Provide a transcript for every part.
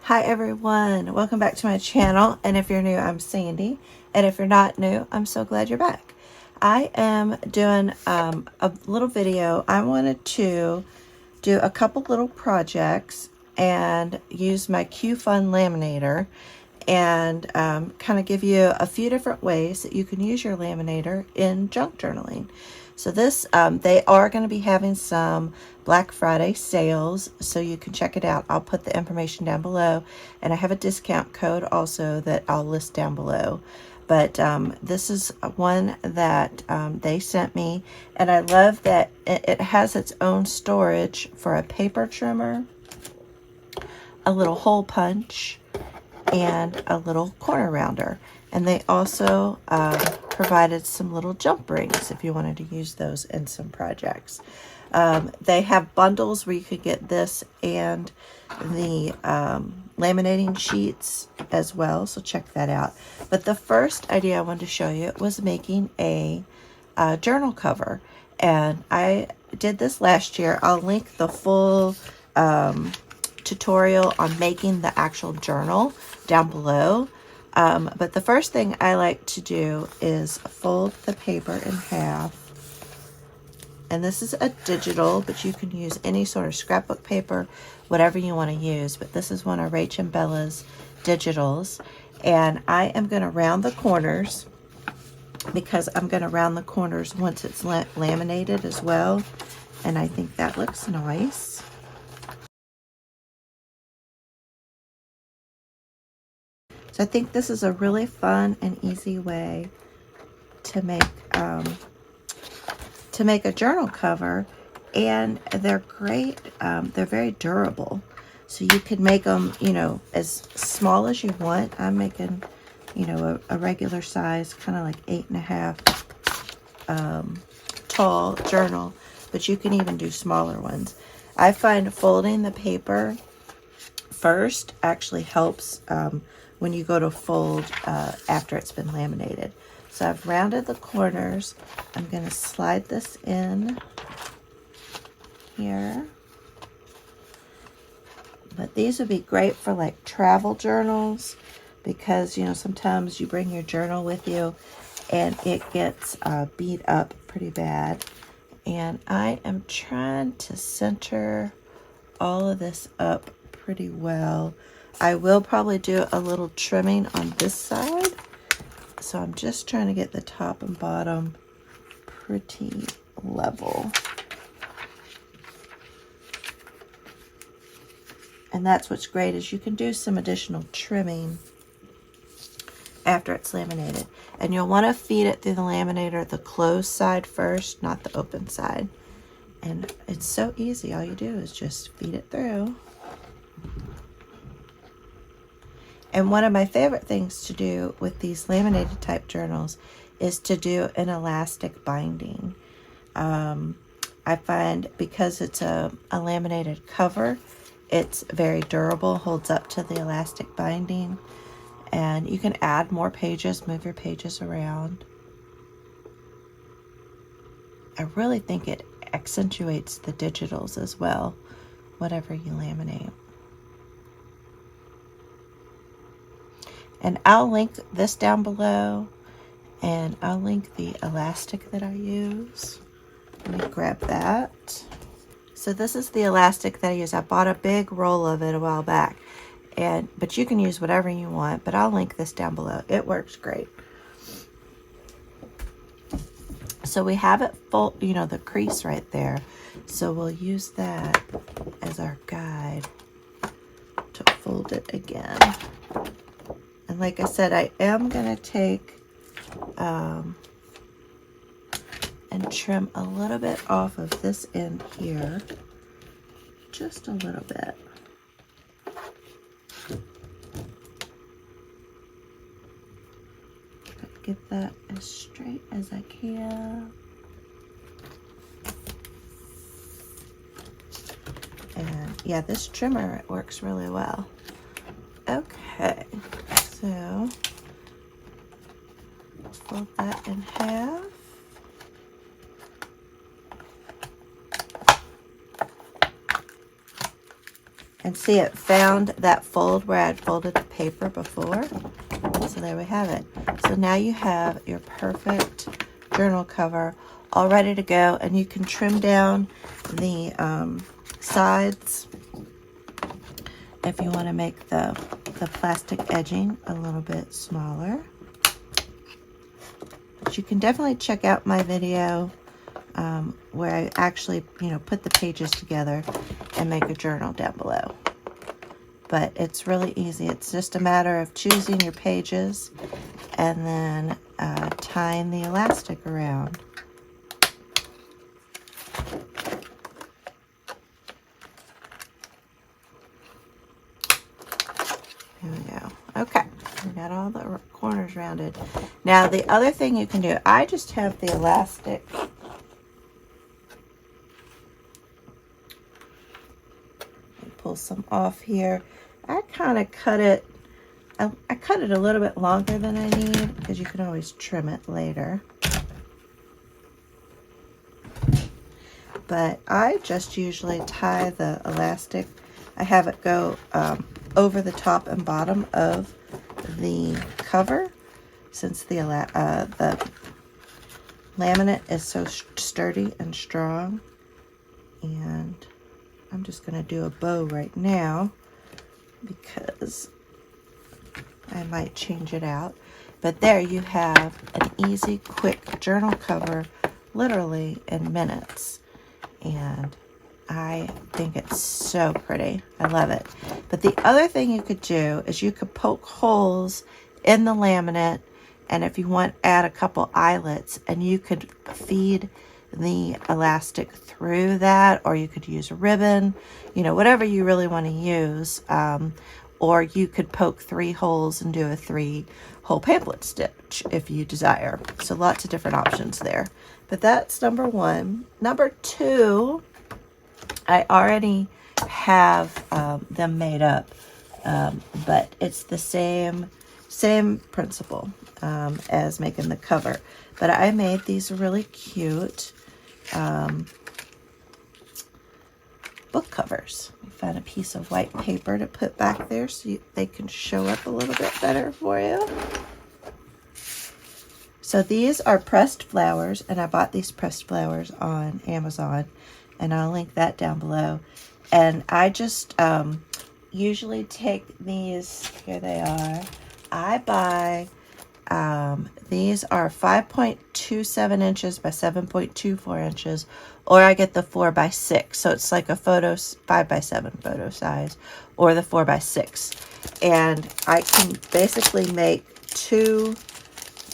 Hi everyone, welcome back to my channel, and if you're new, I'm Sandy, and if you're not new, I'm so glad you're back. I am doing a little video. I wanted to do a couple little projects and use my QFUN laminator and kind of give you a few different ways that you can use your laminator in junk journaling. So this, they are going to be having some Black Friday sales, so you can check it out. I'll put the information down below, and I have a discount code also that I'll list down below. But this is one that they sent me, and I love that it has its own storage for a paper trimmer, a little hole punch, and a little corner rounder. And they also provided some little jump rings if you wanted to use those in some projects. They have bundles where you could get this and the laminating sheets as well, so check that out. But the first idea I wanted to show you was making a journal cover, and I did this last year. I'll link the full tutorial on making the actual journal down below. But the first thing I like to do is fold the paper in half. And this is a digital, but you can use any sort of scrapbook paper, whatever you want to use. But this is one of Rach and Bella's digitals. And I am going to round the corners, because I'm going to round the corners once it's laminated as well. And I think that looks nice. So I think this is a really fun and easy way to make a journal cover, and they're great. They're very durable, so you can make them, you know, as small as you want. I'm making, you know, a regular size, kind of like 8.5 tall journal, but you can even do smaller ones. I find folding the paper first actually helps when you go to fold after it's been laminated. So I've rounded the corners. I'm going to slide this in here. But these would be great for like travel journals, because, you know, sometimes you bring your journal with you and it gets beat up pretty bad. And I am trying to center all of this up pretty well. I will probably do a little trimming on this side. So I'm just trying to get the top and bottom pretty level. And that's what's great, is you can do some additional trimming after it's laminated. And you'll want to feed it through the laminator the closed side first, not the open side. And it's so easy. All you do is just feed it through. And one of my favorite things to do with these laminated type journals is to do an elastic binding. I find because it's a laminated cover, it's very durable, holds up to the elastic binding. And you can add more pages, move your pages around. I really think it accentuates the digitals as well, whatever you laminate. And I'll link this down below, and I'll link the elastic that I use. Let me grab that. So this is the elastic that I use. I bought a big roll of it a while back, but you can use whatever you want, but I'll link this down below. It works great. So we have it full, you know, the crease right there. So we'll use that as our guide to fold it again. And like I said, I am going to take and trim a little bit off of this end here. Just a little bit. Get that as straight as I can. And yeah, this trimmer, it works really well. Okay. So, fold that in half. And see it found that fold where I'd folded the paper before. So there we have it. So now you have your perfect journal cover all ready to go, and you can trim down the sides if you want to make the plastic edging a little bit smaller. But you can definitely check out my video where I actually, put the pages together and make a journal down below. But it's really easy. It's just a matter of choosing your pages and then tying the elastic around. There we go. Okay, we got all the corners rounded. Now the other thing you can do, I just have the elastic pull some off here. I kind of cut it, I cut it a little bit longer than I need because you can always trim it later. But I just usually tie the elastic. I have it go over the top and bottom of the cover, since the laminate is so sturdy and strong. And I'm just going to do a bow right now because I might change it out. But there you have an easy, quick journal cover, literally in minutes. And I think it's so pretty. I love it. But the other thing you could do is you could poke holes in the laminate, and if you want, add a couple eyelets, and you could feed the elastic through that, or you could use a ribbon, whatever you really want to use. Or you could poke 3 holes and do a 3-hole pamphlet stitch if you desire. So lots of different options there. But that's number 1. Number 2, I already have them made up, but it's the same principle as making the cover. But I made these really cute book covers. I found a piece of white paper to put back there so they can show up a little bit better for you. So these are pressed flowers, and I bought these pressed flowers on Amazon, and I'll link that down below. And I just usually take these, here they are. I buy, these are 5.27 inches by 7.24 inches, or I get the 4x6. So it's like a 5x7 photo size, or the 4x6. And I can basically make 2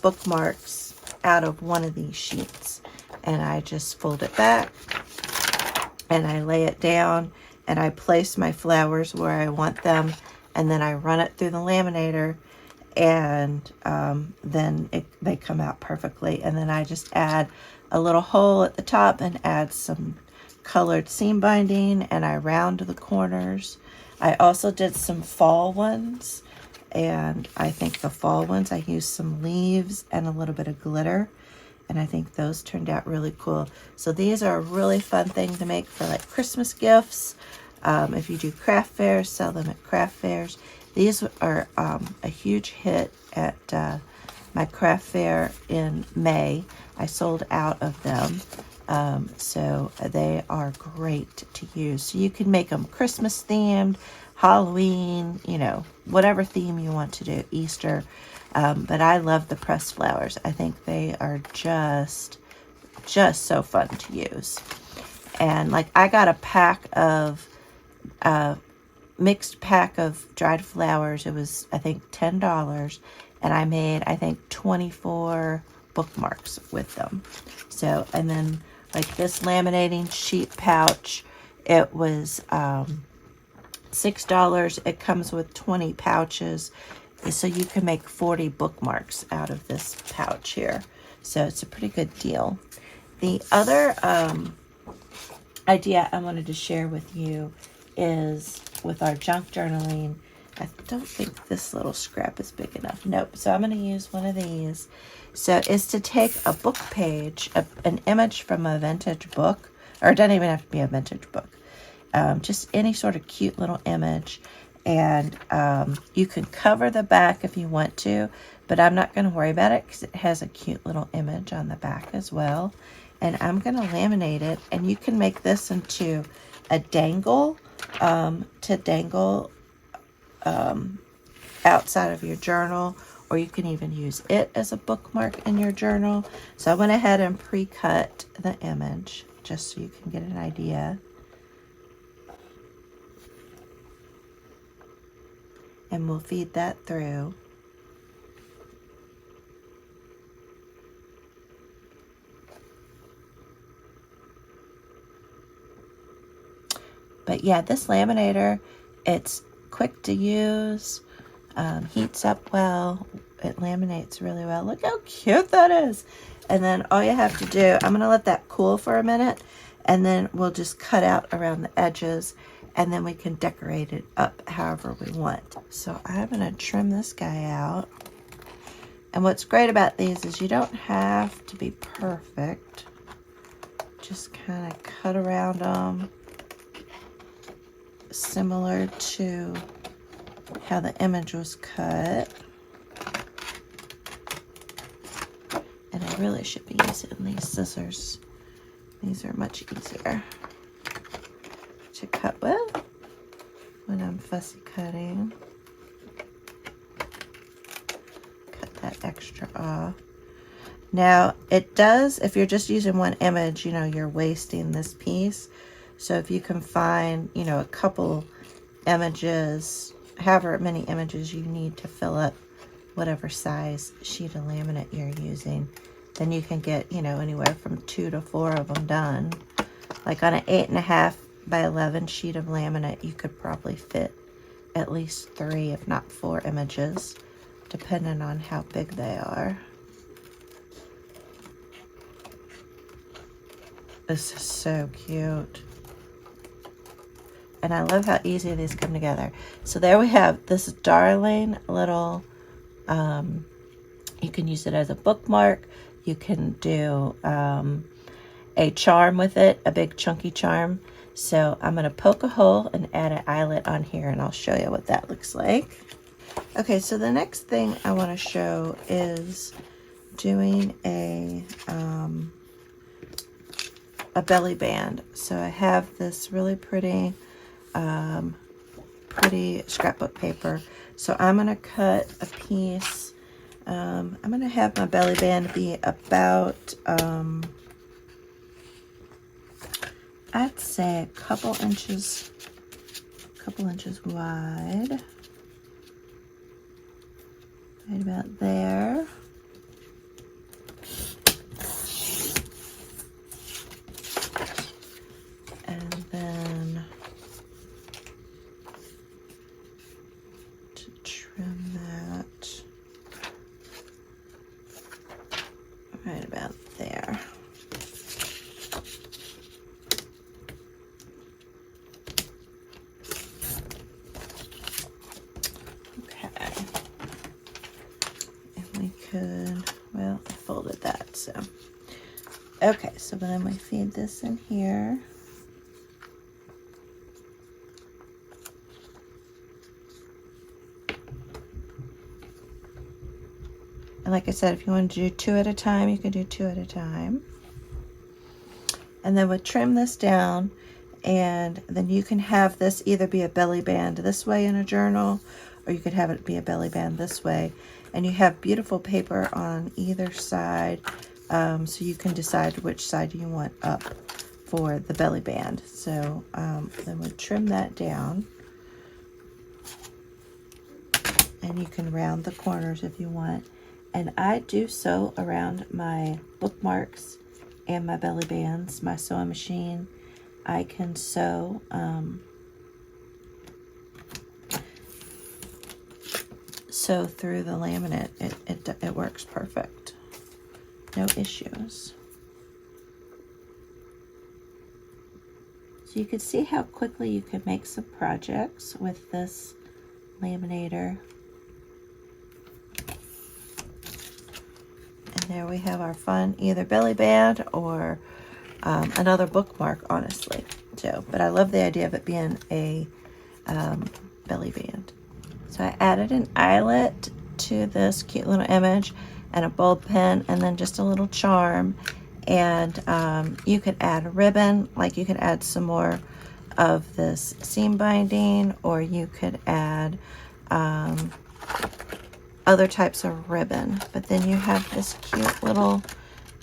bookmarks out of one of these sheets. And I just fold it back, and I lay it down, and I place my flowers where I want them, and then I run it through the laminator, and then they come out perfectly. And then I just add a little hole at the top and add some colored seam binding, and I round the corners. I also did some fall ones, and I think the fall ones I used some leaves and a little bit of glitter, and I think those turned out really cool. So these are a really fun thing to make for like Christmas gifts. If you do craft fairs, sell them at craft fairs. These are a huge hit at my craft fair in May. I sold out of them. So they are great to use. So you can make them Christmas themed, Halloween, whatever theme you want to do, Easter. But I love the pressed flowers. I think they are just so fun to use. And like I got a mixed pack of dried flowers. It was, I think, $10, and I made, I think, 24 bookmarks with them. So, and then like this laminating sheet pouch, it was $6. It comes with 20 pouches, so you can make 40 bookmarks out of this pouch here. So it's a pretty good deal. The other idea I wanted to share with you is with our junk journaling. I don't think this little scrap is big enough. Nope. So I'm going to use one of these. So it's to take a book page, an image from a vintage book, or it doesn't even have to be a vintage book, just any sort of cute little image. And you can cover the back if you want to, but I'm not going to worry about it because it has a cute little image on the back as well. And I'm going to laminate it, and you can make this into a dangle to dangle outside of your journal, or you can even use it as a bookmark in your journal. So I went ahead and pre-cut the image just so you can get an idea. And we'll feed that through. But yeah, this laminator, it's quick to use, heats up well, it laminates really well. Look how cute that is. And then all you have to do, I'm gonna let that cool for a minute, and then we'll just cut out around the edges, and then we can decorate it up however we want. So I'm gonna trim this guy out. And what's great about these is you don't have to be perfect. Just kind of cut around them, similar to how the image was cut. And I really should be using these scissors. These are much easier to cut with when I'm fussy cutting. Cut that extra off. Now it does, if you're just using one image, you know, you're wasting this piece. So if you can find, you know, a couple images, however many images you need to fill up whatever size sheet of laminate you're using, then you can get, you know, anywhere from 2 to 4 of them done. Like on an 8.5 by 11 sheet of laminate, you could probably fit at least 3, if not 4 images, depending on how big they are. This is so cute. And I love how easy these come together. So there we have this darling little, you can use it as a bookmark. You can do a charm with it, a big chunky charm. So I'm going to poke a hole and add an eyelet on here, and I'll show you what that looks like. Okay, so the next thing I want to show is doing a belly band. So I have this really pretty scrapbook paper. So I'm going to cut a piece. I'm going to have my belly band be about, I'd say a couple inches wide. Right about there. And then to trim that right about there. Okay. And we could, well, I folded that, so. Okay, so then we feed this in here. And like I said, if you want to do 2 at a time, you can do 2 at a time. And then we'll trim this down, and then you can have this either be a belly band this way in a journal, or you could have it be a belly band this way. And you have beautiful paper on either side, so you can decide which side you want up for the belly band. So then we'll trim that down. And you can round the corners if you want. And I do sew around my bookmarks and my belly bands, my sewing machine. I can sew through the laminate. It works perfect. No issues. So you can see how quickly you can make some projects with this laminator. And there we have our fun either belly band or another bookmark, honestly, too. But I love the idea of it being a belly band. So I added an eyelet to this cute little image and a bulb pin, and then just a little charm. And you could add a ribbon, like you could add some more of this seam binding, or you could add other types of ribbon. But then you have this cute little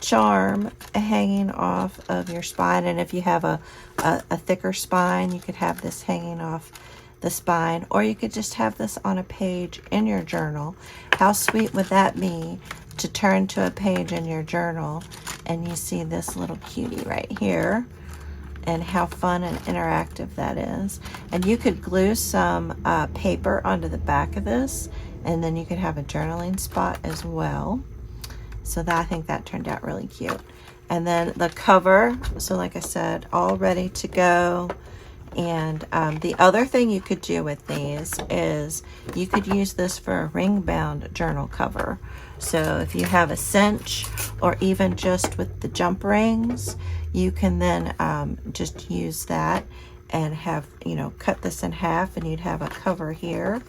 charm hanging off of your spine, and if you have a thicker spine, you could have this hanging off the spine, or you could just have this on a page in your journal. How sweet would that be to turn to a page in your journal and you see this little cutie right here, and how fun and interactive that is. And you could glue some paper onto the back of this, and then you could have a journaling spot as well. So that, I think that turned out really cute. And then the cover, so like I said, all ready to go. And the other thing you could do with these is you could use this for a ring bound journal cover. So if you have a cinch, or even just with the jump rings, you can then just use that and have, you know, cut this in half, and you'd have a cover here,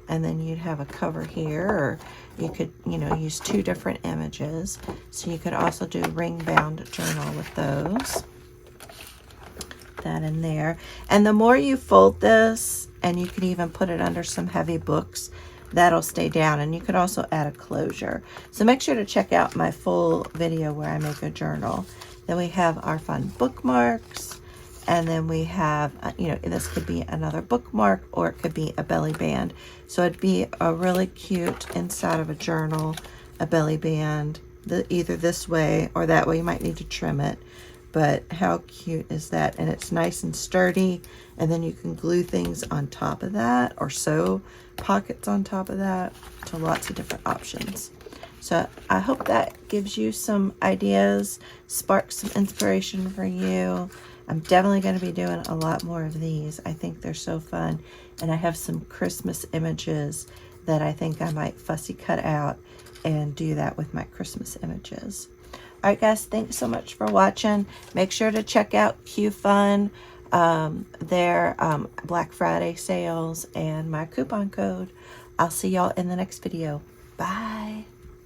and then you'd have a cover here, or you could, you know, use two different images. So you could also do ring bound journal with those. That in there. And the more you fold this, and you can even put it under some heavy books, that'll stay down. And you could also add a closure. So make sure to check out my full video where I make a journal. Then we have our fun bookmarks, and then we have you know, this could be another bookmark, or it could be a belly band. So it'd be a really cute inside of a journal, a belly band, either this way or that way. You might need to trim it, but how cute is that? And it's nice and sturdy, and then you can glue things on top of that, or sew pockets on top of that. So lots of different options. So I hope that gives you some ideas, sparks some inspiration for you. I'm definitely going to be doing a lot more of these. I think they're so fun, and I have some Christmas images that I think I might fussy cut out and do that with my Christmas images. All right, guys, thanks so much for watching. Make sure to check out QFUN, their Black Friday sales, and my coupon code. I'll see y'all in the next video. Bye.